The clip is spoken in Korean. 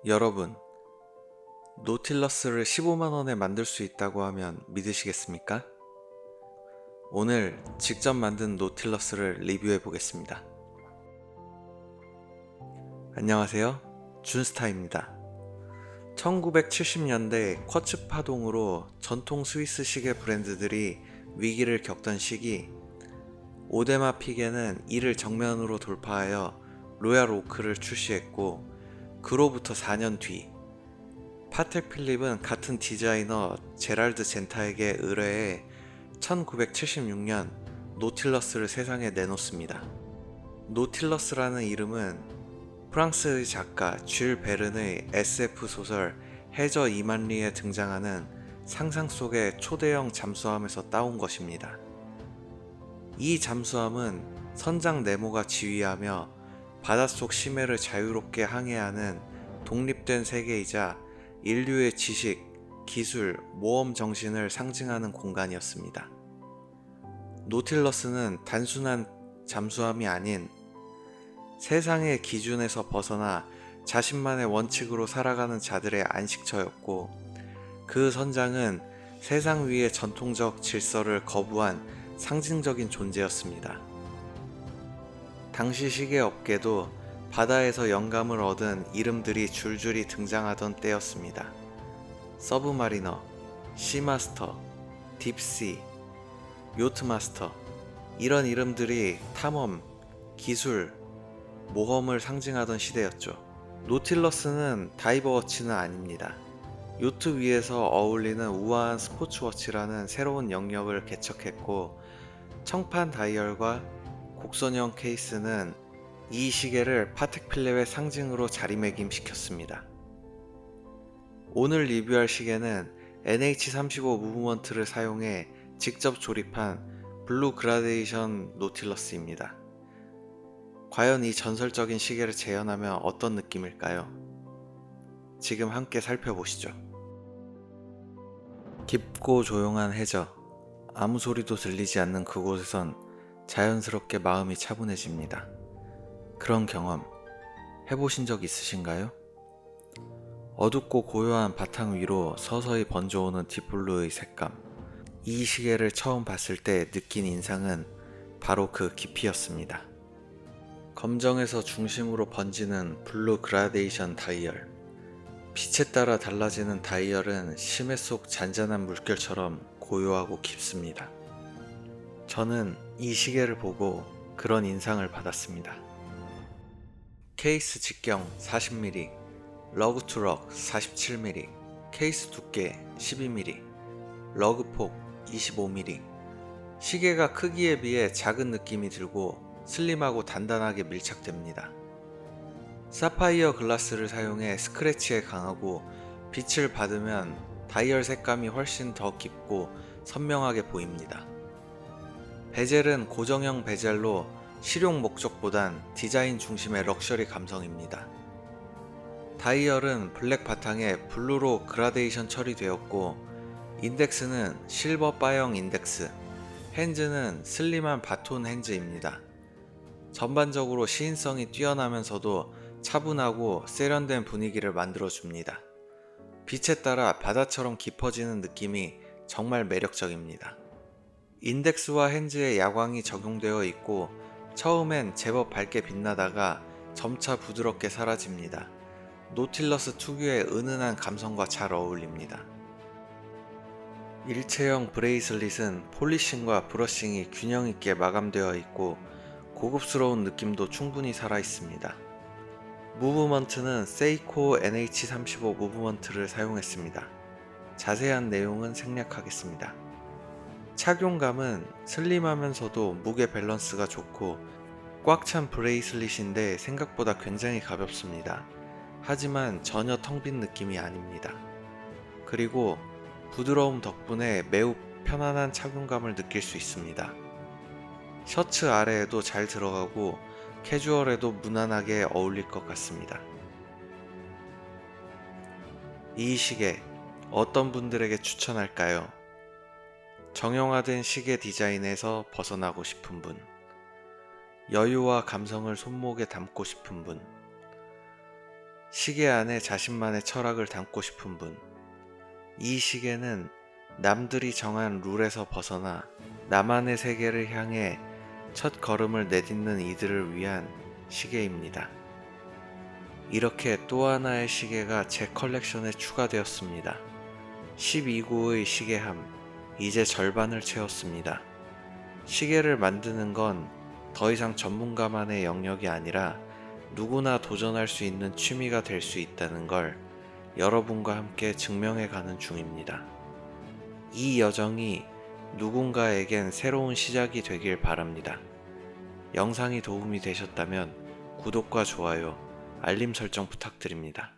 여러분, 노틸러스를 15만원에 만들 수 있다고 하면 믿으시겠습니까? 오늘 직접 만든 노틸러스를 리뷰해 보겠습니다. 안녕하세요, 준스타입니다. 1970년대 쿼츠 파동으로 전통 스위스 시계 브랜드들이 위기를 겪던 시기, 오데마 피게는 이를 정면으로 돌파하여 로얄 오크를 출시했고, 그로부터 4년 뒤 파텍 필립은 같은 디자이너 제랄드 젠타에게 의뢰해 1976년 노틸러스를 세상에 내놓습니다. 노틸러스라는 이름은 프랑스의 작가 줄 베른의 SF 소설 해저 이만리에 등장하는 상상 속의 초대형 잠수함에서 따온 것입니다. 이 잠수함은 선장 네모가 지휘하며 바닷속 심해를 자유롭게 항해하는 독립된 세계이자 인류의 지식, 기술, 모험 정신을 상징하는 공간이었습니다. 노틸러스는 단순한 잠수함이 아닌 세상의 기준에서 벗어나 자신만의 원칙으로 살아가는 자들의 안식처였고, 그 선장은 세상 위의 전통적 질서를 거부한 상징적인 존재였습니다. 당시 시계업계도 바다에서 영감을 얻은 이름들이 줄줄이 등장하던 때였습니다. 서브마리너, 시마스터, 딥시, 요트마스터, 이런 이름들이 탐험, 기술, 모험을 상징하던 시대였죠. 노틸러스는 다이버워치는 아닙니다. 요트 위에서 어울리는 우아한 스포츠워치라는 새로운 영역을 개척했고, 청판 다이얼과 곡선형 케이스는 이 시계를 파텍 필립의 상징으로 자리매김시켰습니다. 오늘 리뷰할 시계는 NH35 무브먼트를 사용해 직접 조립한 블루 그라데이션 노틸러스입니다. 과연 이 전설적인 시계를 재현하면 어떤 느낌일까요? 지금 함께 살펴보시죠. 깊고 조용한 해저, 아무 소리도 들리지 않는 그곳에선 자연스럽게 마음이 차분해집니다. 그런 경험 해보신 적 있으신가요? 어둡고 고요한 바탕 위로 서서히 번져오는 딥블루의 색감, 이 시계를 처음 봤을 때 느낀 인상은 바로 그 깊이였습니다. 검정에서 중심으로 번지는 블루 그라데이션 다이얼, 빛에 따라 달라지는 다이얼은 심해 속 잔잔한 물결처럼 고요하고 깊습니다. 저는 이 시계를 보고 그런 인상을 받았습니다. 케이스 직경 40mm, 러그 투 럭 47mm, 케이스 두께 12mm, 러그 폭 25mm. 시계가 크기에 비해 작은 느낌이 들고 슬림하고 단단하게 밀착됩니다. 사파이어 글라스를 사용해 스크래치에 강하고, 빛을 받으면 다이얼 색감이 훨씬 더 깊고 선명하게 보입니다. 베젤은 고정형 베젤로 실용 목적보단 디자인 중심의 럭셔리 감성입니다. 다이얼은 블랙 바탕에 블루로 그라데이션 처리되었고, 인덱스는 실버 바형 인덱스, 핸즈는 슬림한 바톤 핸즈입니다. 전반적으로 시인성이 뛰어나면서도 차분하고 세련된 분위기를 만들어줍니다. 빛에 따라 바다처럼 깊어지는 느낌이 정말 매력적입니다. 인덱스와 핸즈에 야광이 적용되어 있고, 처음엔 제법 밝게 빛나다가 점차 부드럽게 사라집니다. 노틸러스 특유의 은은한 감성과 잘 어울립니다. 일체형 브레이슬릿은 폴리싱과 브러싱이 균형 있게 마감되어 있고, 고급스러운 느낌도 충분히 살아있습니다. 무브먼트는 세이코 NH35 무브먼트를 사용했습니다. 자세한 내용은 생략하겠습니다. 착용감은 슬림하면서도 무게 밸런스가 좋고, 꽉 찬 브레이슬릿인데 생각보다 굉장히 가볍습니다. 하지만 전혀 텅 빈 느낌이 아닙니다. 그리고 부드러움 덕분에 매우 편안한 착용감을 느낄 수 있습니다. 셔츠 아래에도 잘 들어가고 캐주얼에도 무난하게 어울릴 것 같습니다. 이 시계 어떤 분들에게 추천할까요? 정형화된 시계 디자인에서 벗어나고 싶은 분, 여유와 감성을 손목에 담고 싶은 분, 시계 안에 자신만의 철학을 담고 싶은 분. 이 시계는 남들이 정한 룰에서 벗어나 나만의 세계를 향해 첫 걸음을 내딛는 이들을 위한 시계입니다. 이렇게 또 하나의 시계가 제 컬렉션에 추가되었습니다. 12구의 시계함, 이제 절반을 채웠습니다. 시계를 만드는 건 더 이상 전문가만의 영역이 아니라 누구나 도전할 수 있는 취미가 될 수 있다는 걸 여러분과 함께 증명해 가는 중입니다. 이 여정이 누군가에겐 새로운 시작이 되길 바랍니다. 영상이 도움이 되셨다면 구독과 좋아요, 알림 설정 부탁드립니다.